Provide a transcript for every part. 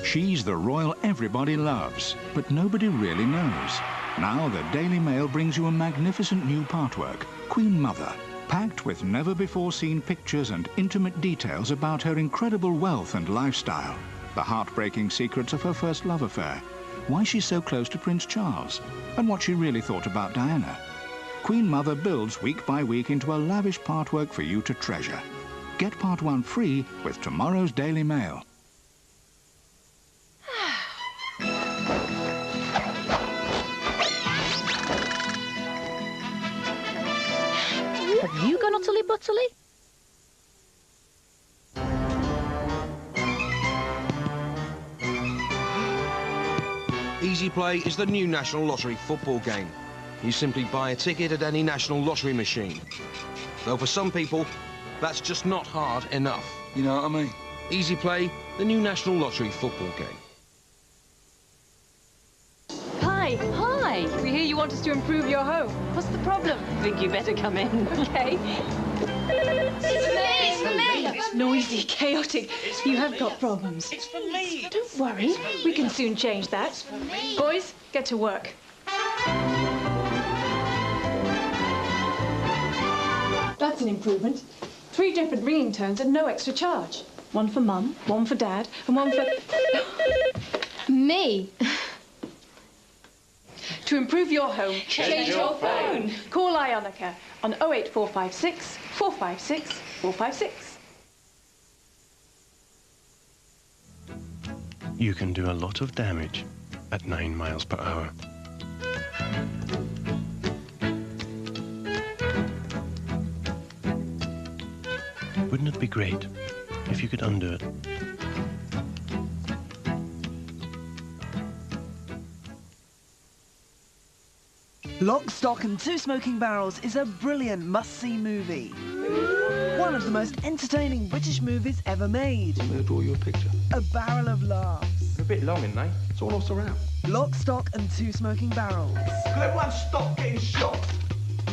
She's the royal everybody loves, but nobody really knows. Now the Daily Mail brings you a magnificent new partwork, Queen Mother, packed with never-before-seen pictures and intimate details about her incredible wealth and lifestyle, the heartbreaking secrets of her first love affair, why she's so close to Prince Charles, and what she really thought about Diana. Queen Mother builds week by week into a lavish partwork for you to treasure. Get part 1 free with tomorrow's Daily Mail. Have you gone utterly butterly? Easy Play is the new National Lottery football game. You simply buy a ticket at any National Lottery machine. Though for some people, that's just not hard enough. You know what I mean? Easy Play, the new National Lottery football game. Hi. Hi. We hear you want us to improve your home. What's the problem? Think you better come in, okay? It's for me. It's noisy, chaotic. You have got problems. It's for me. Don't worry. We can soon change that. It's for me. Boys, get to work. That's an improvement. 3 different ringing tones and no extra charge. One for Mum, one for Dad, and one for... Me? To improve your home, Change your phone. Call Ionica on 08456 456 456. You can do a lot of damage at 9 miles per hour. Wouldn't it be great if you could undo it? Lock, Stock and Two Smoking Barrels is a brilliant must-see movie. One of the most entertaining British movies ever made. I'm going to draw you a picture. A barrel of laughs. They're a bit long, aren't they? It's all us around. Lock, Stock and Two Smoking Barrels. Can everyone stop getting shot?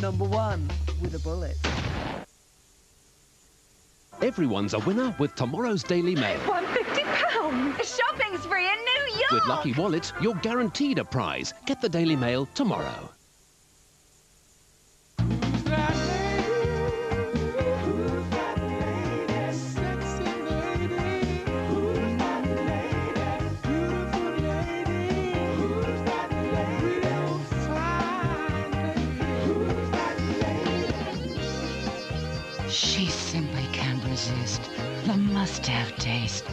Number 1 with a bullet. Everyone's a winner with tomorrow's Daily Mail. £150! Shopping spree in New York. With lucky wallets, you're guaranteed a prize. Get the Daily Mail tomorrow. She simply can't resist the must-have taste